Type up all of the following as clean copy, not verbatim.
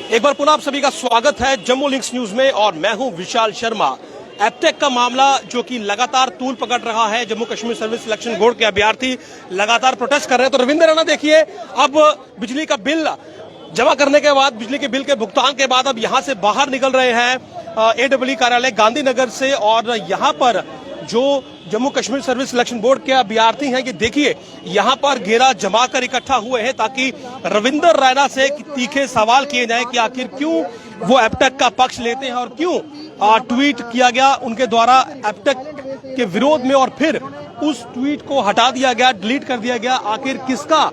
एक बार पुनः आप सभी का स्वागत है जम्मू लिंक्स न्यूज में और मैं हूं विशाल शर्मा। एपटेक का मामला जो कि लगातार तूल पकड़ रहा है, Jammu Kashmir service selection board के अभ्यर्थी लगातार प्रोटेस्ट कर रहे हैं। तो रविंद्र रैना देखिए, अब बिजली का बिल जमा करने के बाद, बिजली के बिल के भुगतान के बाद अब यहां से बाहर निकल रहे हैं एडब्ल्यू कार्यालय गांधीनगर से। और यहां पर जो Jammu Kashmir service selection board के अभ्यर्थी हैं, ये देखिए यहां पर घेरा जमाकर इकट्ठा हुए हैं ताकि रविंद्र रैना से तीखे सवाल किए जाएं कि आखिर क्यों वो एपटेक का पक्ष लेते हैं और क्यों ट्वीट किया गया उनके द्वारा एपटेक के विरोध में और फिर उस ट्वीट को हटा दिया गया, डिलीट कर दिया गया। आखिर किसका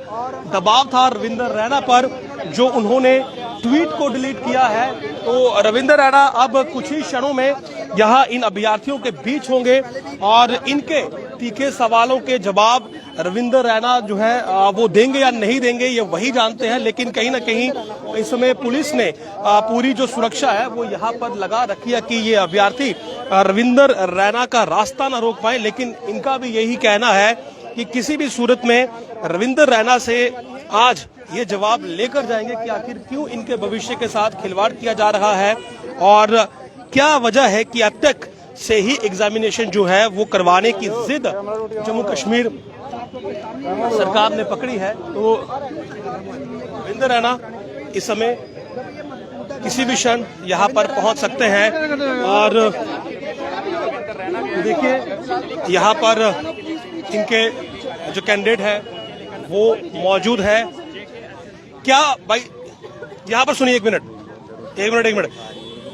दबाव था रविंद्र रैना पर जो उन्होंने ट्वीट को डिलीट किया है। तो रविंद्र रैना अब कुछ ही क्षणों में यहाँ इन अभ्यर्थियों के बीच होंगे और इनके तीखे सवालों के जवाब रविंद्र रैना जो है वो देंगे या नहीं देंगे ये वही जानते हैं। लेकिन कहीं ना कहीं इस समय पुलिस ने पूरी जो सुरक्षा है वो यहाँ पर लगा रखी है कि ये अभ्यर्थी रविंद्र रैना का रास्ता न रोक पाए। लेकिन इनका भी यही कहना है कि किसी भी सूरत में रविंद्र रैना से आज ये जवाब लेकर जाएंगे कि आखिर क्यों इनके भविष्य के साथ खिलवाड़ किया जा रहा है और क्या वजह है कि अब तक से ही एग्जामिनेशन जो है वो करवाने की जिद जम्मू कश्मीर सरकार ने पकड़ी है। तो रविंद्र रैना इस समय किसी भी क्षण यहाँ पर पहुंच सकते हैं और देखिए यहाँ पर इनके जो कैंडिडेट है वो मौजूद है। क्या भाई यहाँ पर सुनिए, एक मिनट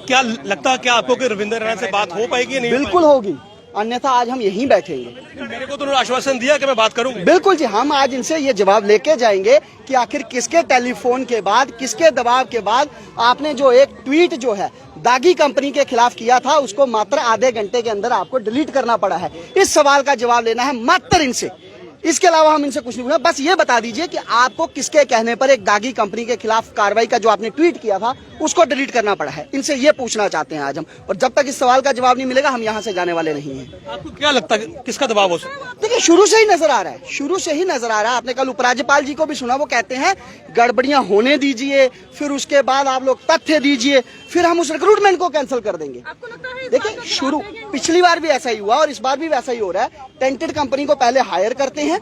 क्या लगता है, क्या आपको कि रविंद्र रैना से बात हो पाएगी या नहीं? बिल्कुल होगी, अन्यथा आज हम यहीं बैठेंगे। मेरे को तो उन्होंने आश्वासन दिया कि मैं बात करूंगा। बिल्कुल जी, हम आज इनसे ये जवाब लेके जाएंगे कि आखिर किसके टेलीफोन के बाद, किसके दबाव के बाद आपने जो एक ट्वीट जो है दागी कंपनी के खिलाफ किया था उसको मात्र आधे घंटे के अंदर आपको डिलीट करना पड़ा है। इस सवाल का जवाब लेना है मात्र इनसे, इसके अलावा हम इनसे कुछ नहीं पूछना। बस ये बता दीजिए कि आपको किसके कहने पर एक दागी कंपनी के खिलाफ कार्रवाई का जो आपने ट्वीट किया था उसको डिलीट करना पड़ा है। इनसे ये पूछना चाहते हैं आज हम, और जब तक इस सवाल का जवाब नहीं मिलेगा हम यहाँ से जाने वाले नहीं हैं। आपको क्या लगता है किसका दबाव हो सकता है? देखिए शुरू से ही नजर आ रहा है, शुरू से ही नजर आ रहा है। आपने कल उपराज्यपाल जी को भी सुना, वो कहते हैं गड़बड़ियां होने दीजिए, फिर उसके बाद आप लोग तथ्य दीजिए, फिर हम उस रिक्रूटमेंट को कैंसिल कर देंगे। देखिए शुरू पिछली बार भी ऐसा ही हुआ और इस बार भी वैसा ही हो रहा है। टेंटेड कंपनी को पहले हायर करते हैं,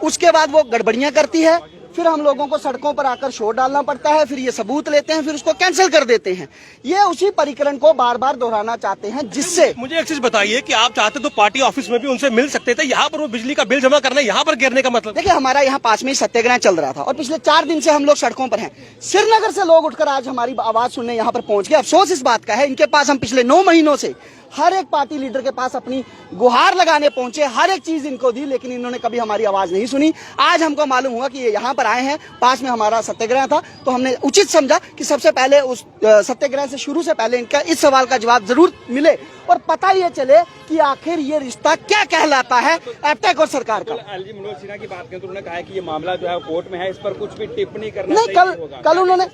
उसके बाद वो गड़बड़ियां करती है, फिर हम लोगों को सड़कों पर आकर शोर डालना पड़ता है, फिर ये सबूत लेते हैं, फिर उसको कैंसिल कर देते हैं। ये उसी परिक्रम को बार बार दोहराना चाहते हैं जिससे। मुझे एक चीज बताइए कि आप चाहते तो पार्टी ऑफिस में भी उनसे मिल सकते थे, यहाँ पर वो बिजली का बिल जमा करना, यहाँ पर गिरने का मतलब? देखिए हमारा यहाँ पास में ही सत्याग्रह चल रहा था और पिछले 4 दिन से हम लोग सड़कों पर हैं। श्रीनगर से लोग उठकर आज हमारी आवाज सुनने यहाँ पर पहुंच गए। अफसोस इस बात का है, इनके पास हम पिछले 9 महीनों से हर एक पार्टी लीडर के पास अपनी गुहार लगाने पहुंचे, हर एक चीज इनको दी, लेकिन इन्होंने कभी हमारी आवाज नहीं सुनी। आज हमको मालूम हुआ कि ये यहाँ पर आए हैं, पास में हमारा सत्याग्रह था, तो हमने उचित समझा कि सबसे पहले उस सत्याग्रह से शुरू से पहले इनका इस सवाल का जवाब जरूर मिले और पता ये चले कि आखिर ये रिश्ता क्या कहलाता है एपटेक और सरकार का। एलजी मनोज सिन्हा की बात करें तो उन्होंने कहा है कि ये मामला जो है कोर्ट में है, इस पर कुछ भी टिप्पणी करना नहीं।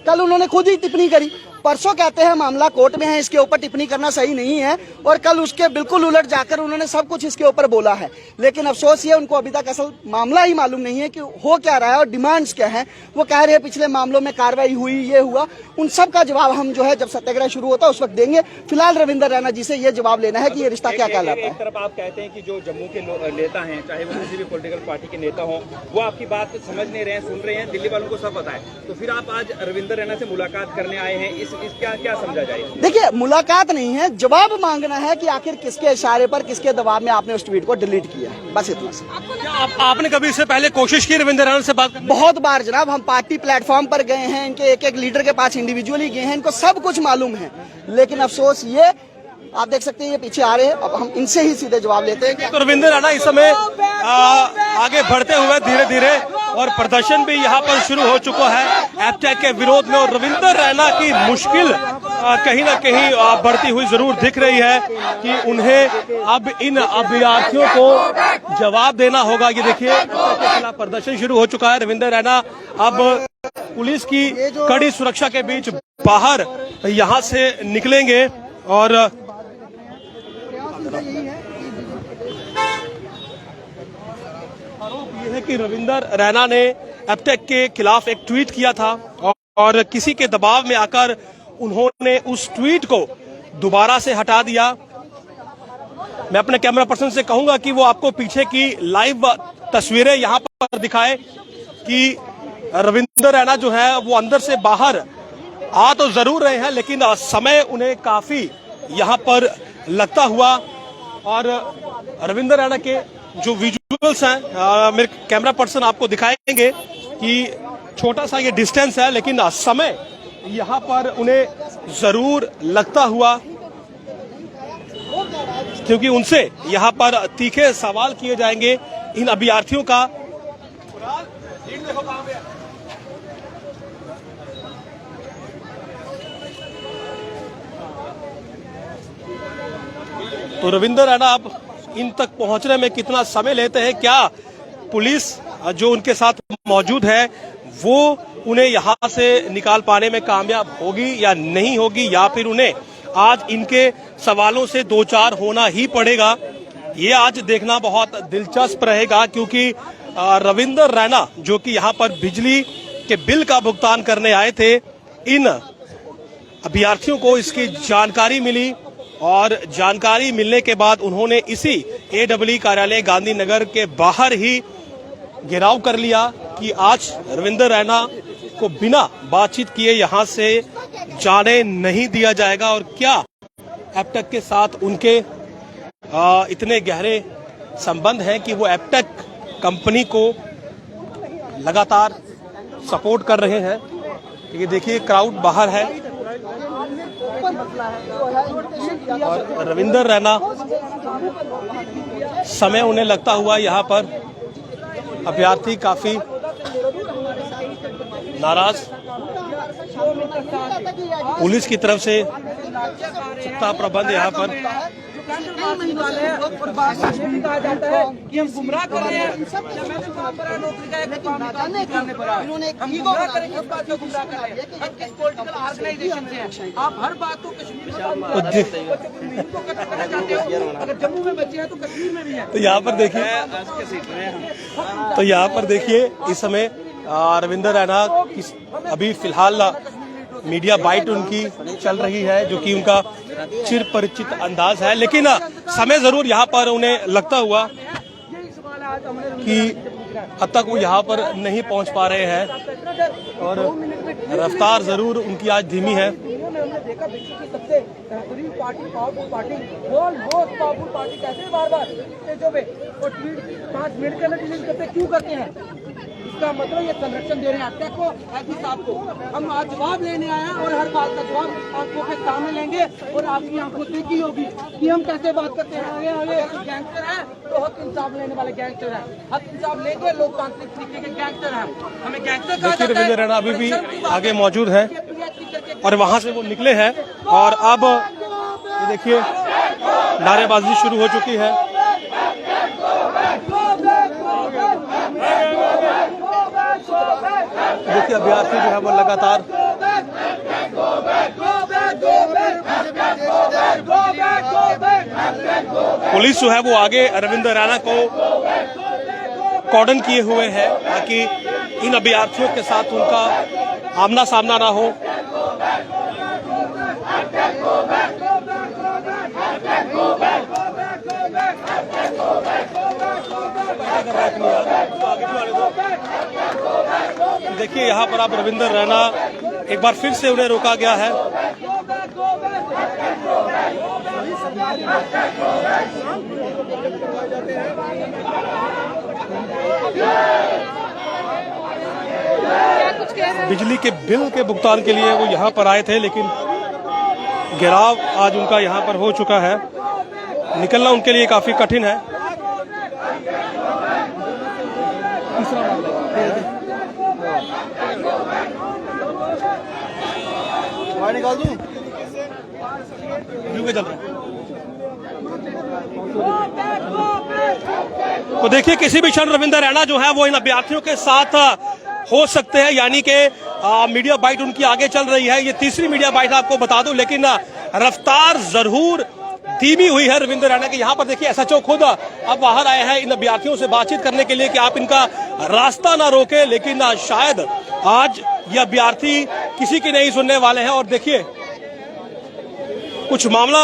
कल उन्होंने खुद ही टिप्पणी करी, परसों कहते हैं मामला कोर्ट में है, इसके ऊपर टिप्पणी करना सही नहीं है, और कल उसके बिल्कुल उलट जाकर उन्होंने सब कुछ इसके ऊपर बोला है। लेकिन अफसोस ये उनको अभी तक असल मामला ही मालूम नहीं है कि हो क्या रहा है और डिमांड्स क्या है। वो कह रहे हैं पिछले मामलों में कार्रवाई हुई, ये हुआ, उन सब का जवाब हम जो है जब सत्याग्रह शुरू होता है उस वक्त देंगे। फिलहाल रविंद्र रैना जी से ये जवाब लेना है कि ये रिश्ता क्या कहलाता है। एक तरफ आप कहते हैं कि जो जम्मू के नेता हैं, चाहे वो किसी भी पॉलिटिकल पार्टी के नेता हों, वो आपकी बात समझ नहीं रहे हैं, सुन रहे हैं, दिल्ली वालों को सब पता है, तो फिर आप आज रविंद्र रैना से मुलाकात करने आए हैं, इस क्या समझा जाए? देखिए मुलाकात नहीं है, जवाब मांगना है कि आखिर किसके इशारे पर, किसके दबाव में आपने उस ट्वीट को डिलीट किया है, बस इतना सा। आपने कभी इससे पहले कोशिश की रविंद्र रैना से बात करने? बहुत बार जनाब, हम पार्टी प्लेटफॉर्म पर गए हैं, इनके एक लीडर के पास इंडिविजुअली गए हैं, इनको सब कुछ मालूम है। लेकिन अफसोस ये, आप देख सकते हैं ये पीछे आ रहे हैं, अब हम इनसे ही सीधे जवाब लेते हैं। तो रविंद्र रैना इस समय आगे बढ़ते हुए धीरे धीरे, और प्रदर्शन भी यहाँ पर शुरू हो चुका है एपटेक के विरोध में, और रविंद्र रैना की मुश्किल कहीं ना कहीं बढ़ती हुई जरूर दिख रही है कि उन्हें अब इन अभ्यर्थियों को जवाब देना होगा। ये देखिए के खिलाफ प्रदर्शन शुरू हो चुका है। रविंद्र रैना अब पुलिस की कड़ी सुरक्षा के बीच बाहर यहाँ से निकलेंगे और आरोप यह है कि रविंद्र रैना ने एपटेक के खिलाफ एक ट्वीट किया था और और किसी के दबाव में आकर उन्होंने उस ट्वीट को दोबारा से हटा दिया। मैं अपने कैमरा पर्सन से कहूंगा कि वो आपको पीछे की लाइव तस्वीरें यहां पर दिखाए कि रविंदर रैना जो है वो अंदर से बाहर आ तो जरूर रहे हैं, लेकिन समय उन्हें काफी यहां पर लगता हुआ। और रविंदर रैना के जो विजुअल्स हैं मेरे कैमरा पर्सन आपको दिखाएंगे कि छोटा सा ये डिस्टेंस है, लेकिन समय यहां पर उन्हें जरूर लगता हुआ, क्योंकि उनसे यहां पर तीखे सवाल किए जाएंगे इन अभ्यर्थियों का। तो रविंदर रैना अब इन तक पहुंचने में कितना समय लेते हैं, क्या पुलिस जो उनके साथ मौजूद है वो उन्हें यहां से निकाल पाने में कामयाब होगी या नहीं होगी, या फिर उन्हें आज इनके सवालों से दो चार होना ही पड़ेगा, ये आज देखना बहुत दिलचस्प रहेगा। क्योंकि रविंदर रैना जो कि यहां पर बिजली के बिल का भुगतान करने आए थे, इन अभ्यर्थियों को इसकी जानकारी मिली और जानकारी मिलने के बाद उन्होंने इसी AEE कार्यालय गांधीनगर के बाहर ही घेराव कर लिया कि आज रविंदर रैना को बिना बातचीत किए यहां से जाने नहीं दिया जाएगा। और क्या एप्टेक के साथ उनके इतने गहरे संबंध हैं कि वो एप्टेक कंपनी को लगातार सपोर्ट कर रहे हैं। ये देखिए क्राउड बाहर है और रविंदर रैना समय उन्हें लगता हुआ यहाँ पर अभ्यर्थी काफी नाराज। पुलिस की तरफ से सत्ता प्रबंध यहाँ पर और बात में कहा जाता है कि हम गुमराह कर रहे हैं। आप हर बात को कश्मीर अगर जम्मू में बचे हैं तो कश्मीर में भी है। तो यहाँ पर देखिए इस समय रविंदर रैना अभी फिलहाल मीडिया बाइट उनकी चल रही है, जो कि उनका चिर परिचित अंदाज है, लेकिन समय जरूर यहाँ पर उन्हें लगता हुआ कि अब तक वो यहाँ पर नहीं पहुँच पा रहे हैं और रफ्तार जरूर उनकी आज धीमी है। हमने देखा विश्व की सबसे बेहतरीन party, powerful party, most powerful party कैसे बार-बार स्टेजों पे और ट्वीट 5 मिनट के अंदर डिलीट करते क्यों करते हैं? इसका मतलब ये संरक्षण दे रहे हैं अटैक को, एसपी साहब को। हम आज जवाब लेने आए हैं और हर बात का जवाब आंखों के सामने लेंगे और आपकी आंखों देखी होगी कि हम कैसे बात करते हैं। आगे आगे गैंगस्टर है तो हक इंसाफ लेने वाले गैंगस्टर है, हक इंसाफ लेंगे लोकतांत्रिक तरीके के गैंगस्टर है। हमें गैंगस्टर कहा जाता है। रविंदर रैना अभी भी आगे मौजूद है और वहां से वो निकले हैं और अब ये देखिए नारेबाजी शुरू हो चुकी है। देखिए अभ्यर्थी जो है वो लगातार पुलिस जो है वो आगे रविंदर रैना को कॉर्डन किए हुए है ताकि इन अभ्यर्थियों के साथ उनका आमना सामना ना हो। देखिए यहाँ पर आप रविंदर रैना एक बार फिर से उन्हें रोका गया है। बिजली के बिल के भुगतान के लिए वो यहाँ पर आए थे, लेकिन घेराव आज उनका यहाँ पर हो चुका है। निकलना उनके लिए काफी कठिन है। निकाल दूं? तो देखिए किसी भी क्षण रविंदर रैना जो है वो इन अभ्यर्थियों के साथ हो सकते हैं, यानी कि मीडिया बाइट उनकी आगे चल रही है। ये तीसरी मीडिया बाइट आपको बता दूं, लेकिन रफ्तार जरूर धीमी हुई है रविंदर रैना की। यहाँ पर देखिए SHO खुद अब बाहर आए हैं इन अभ्यर्थियों से बातचीत करने के लिए कि आप इनका रास्ता ना रोके, लेकिन शायद आज ये अभ्यर्थी किसी की नहीं सुनने वाले हैं। और देखिए कुछ मामला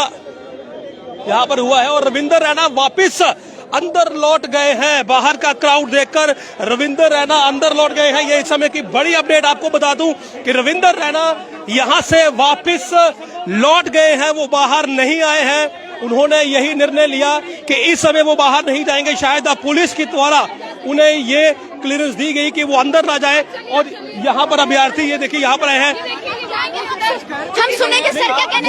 यहां पर हुआ है और रविंदर रैना वापस अंदर लौट गए हैं। बाहर का क्राउड देखकर रविंदर रैना अंदर लौट गए हैं। ये इस समय की बड़ी अपडेट आपको बता दूं कि रविंदर रैना यहां से वापस लौट गए हैं, वो बाहर नहीं आए हैं। उन्होंने यही निर्णय लिया कि इस समय वो बाहर नहीं जाएंगे। शायद पुलिस के द्वारा उन्हें ये क्लियरेंस दी गई कि वो अंदर ना जाए। और यहाँ पर अभ्यर्थी ये देखिए यहाँ पर आए हैं, हम सुनेंगे सर क्या कहने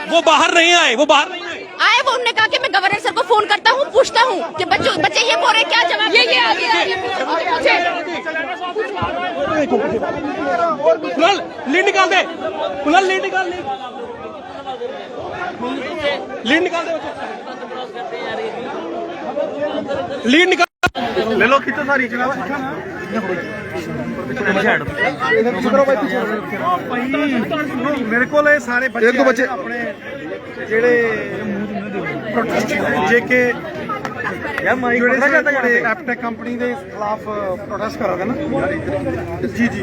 वो बाहर नहीं आए, वो बाहर नहीं आए। वो उन्होंने कहा कि मैं गवर्नर सर को फोन करता हूँ, पूछता हूँ कि बच्चे ये बोल रहे क्या जवाब। ये कुणाल लीड निकाल दे, कुणाल लीड निकाल दे, लीड निकाल दे, लीड निकाल ले लो, खींचो सारी चला मेरे को सारे बच्चे अपने जेड़े जेके एपटेक कंपनी के खिलाफ प्रोटेस्ट कर रहा था ना। जी जी,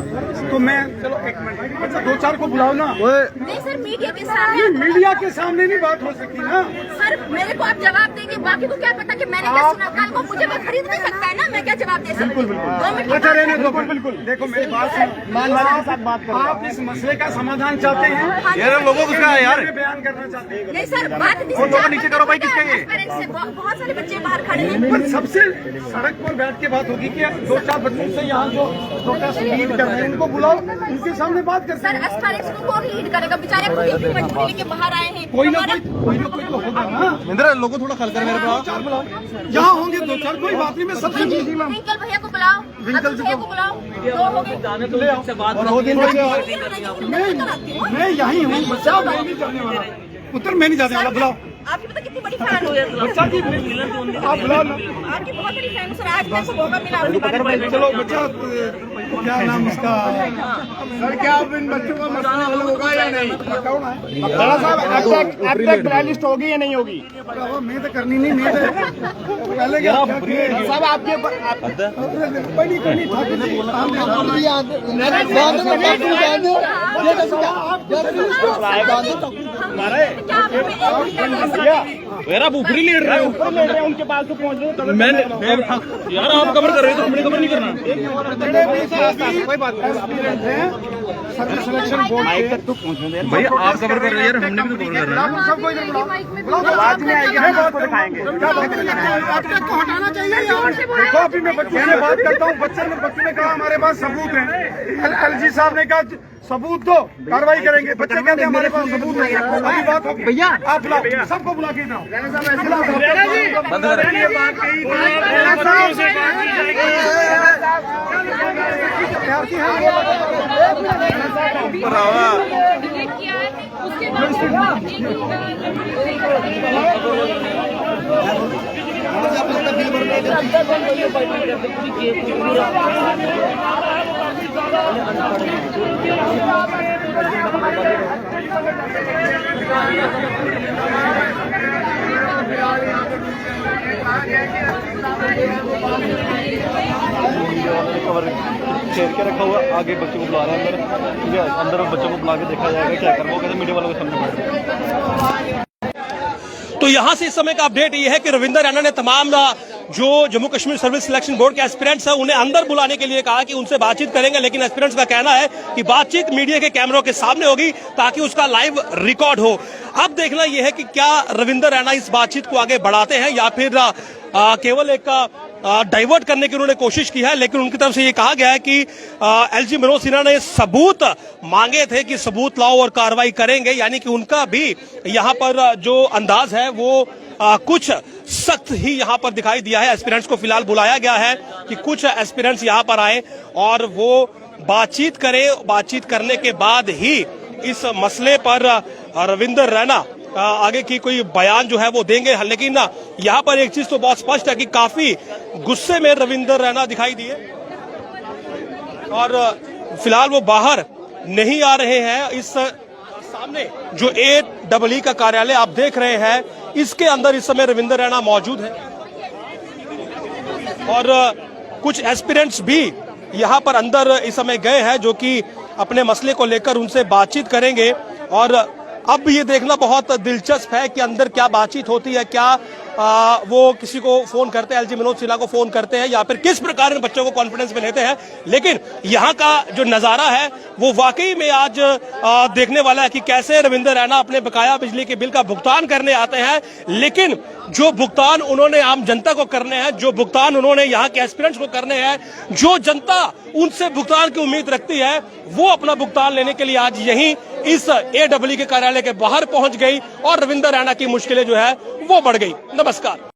तो मैं चलो एक मिनट, दो चार को बुलाओ ना। नहीं सर, मीडिया के सामने, मीडिया के सामने नहीं बात हो सकती ना सर। मेरे को आप जवाब देंगे, बाकी को क्या पता कि मैंने क्या सुना। कल को मुझे कोई खरीद नहीं सकता है ना, मैं क्या जवाब दे सकती हूँ। अच्छा रहने दो, बिल्कुल। देखो मेरी बात, आप इस मसले का समाधान चाहते हैं यार, लोगों को क्या यार बयान करना चाहते हैं। नहीं सर, बात नीचे करो भाई, किसके बहुत सारे बच्चे बाहर खड़े हैं। पर सबसे सड़क पर बैठ के बात होगी कि दो चार बच्चों से यहाँ जो प्रोटेस्ट लीड कर रहे हैं उनको बुलाओ, उनके सामने बात करते सर। एस्पायरेंट्स को कौन लीड करेगा? बेचारे खुद ही अपनी मजबूरी लेके बाहर आए हैं। कोई ना कोई तो होगा ना। लोगों थोड़ा खल कर मेरे पास यहाँ होंगे दो चार, कोई बात नहीं। मैं सबसे विंकल भैया को बुलाओ, अतुल भैया को बुलाओ, दो हो गए। मैं यही हूँ, बच्चा मैं नहीं जाने वाला, उत्तर मैं नहीं जाने वाला। बुलाओ, आपकी पता कितनी बड़ी फैन हो बच्चा की आप बुलाओ ना। आपकी बहुत बड़ी फैन सर। आज मेरे को मौका मिला। चलो बच्चा, क्या नाम इसका सर, क्या आप इन बच्चों का मसला हल होगा या नहीं? कौन है एपटेक प्लेलिस्ट होगी या नहीं होगी? मैं तो करनी नहीं, मैं तो पहले सब आपके मेरा ऊपरी लीड रहे हैं, उनके पास तो पहुंच रहे। मैंने यार आप कवर कर रहे हो तो हमने कवर नहीं करना। कोई बात नहीं, सर्विस सिलेक्शन बोर्ड तक तो पहुंचने भाई आप कवर कर रहे हैं, हमने भी तो कवर करना है। सबको इधर बुलाओ, बाद में आएगी, हम आपको दिखाएंगे। एपटेक को हटाना चाहिए यार। देखो अभी मैं बच्चे से बात करता हूँ, बच्चे ने कहा हमारे पास सबूत है। एलजी साहब ने कहा सबूत दो, कार्रवाई करेंगे। बच्चे कहते हैं हमारे पास सबूत है। अभी बात होगी भैया, आप बुलाओ, सबको बुला के जाओ। कवर घेर के रखा हुआ, आगे बच्चों को बुला रहे हैं अंदर बच्चों को बुला के देखा जाएगा क्या कर, वो कहते मीडिया वालों के सामने बैठ रहे। तो यहां से इस समय का अपडेट ये है कि रविंदर रैना ने तमाम जो Jammu Kashmir service selection board के एस्पिरेंट्स हैं उन्हें अंदर बुलाने के लिए कहा कि उनसे बातचीत करेंगे, लेकिन एस्पिरेंट्स का कहना है कि बातचीत मीडिया के कैमरों के सामने होगी ताकि उसका लाइव रिकॉर्ड हो। अब देखना यह है कि क्या रविंदर रैना इस बातचीत को आगे बढ़ाते हैं या फिर केवल एक डाइवर्ट करने की उन्होंने कोशिश की है। लेकिन उनकी तरफ से ये कहा गया है कि एलजी मनोज सिन्हा ने सबूत मांगे थे कि सबूत लाओ और कार्रवाई करेंगे, यानी कि उनका भी यहाँ पर जो अंदाज है वो कुछ सख्त ही यहाँ पर दिखाई दिया है। एस्पिरेंट्स को फिलहाल बुलाया गया है कि कुछ एस्पिरेंट्स यहाँ पर आए और वो बातचीत करें। बातचीत करने के बाद ही इस मसले पर रविंदर रैना आगे की कोई बयान जो है वो देंगे। लेकिन यहाँ पर एक चीज तो बहुत स्पष्ट है कि काफी गुस्से में रविंदर रैना दिखाई दिए और फिलहाल वो बाहर नहीं आ रहे हैं। इस सामने जो AEE का कार्यालय आप देख रहे हैं, इसके अंदर इस समय रविंदर रैना मौजूद है और कुछ एस्पिरेंट्स भी यहाँ पर अंदर इस समय गए हैं जो कि अपने मसले को लेकर उनसे बातचीत करेंगे। और अब ये देखना बहुत दिलचस्प है कि अंदर क्या बातचीत होती है, क्या वो किसी को फोन करते हैं, एलजी मनोज सिन्हा को फोन करते हैं, या फिर किस प्रकार इन बच्चों को कॉन्फिडेंस में लेते हैं। लेकिन यहाँ का जो नजारा है वो वाकई में आज देखने वाला है कि कैसे रविंदर रैना अपने बकाया बिजली के बिल का भुगतान करने आते हैं, लेकिन जो भुगतान उन्होंने आम जनता को करने हैं, जो भुगतान उन्होंने यहाँ के एस्पिरेंट्स को करने हैं, जो जनता उनसे भुगतान की उम्मीद रखती है, वो अपना भुगतान लेने के लिए आज यहीं इस AEE के कार्यालय के बाहर पहुंच गई और रविंदर रैना की मुश्किलें जो है वो बढ़ गई। नमस्कार।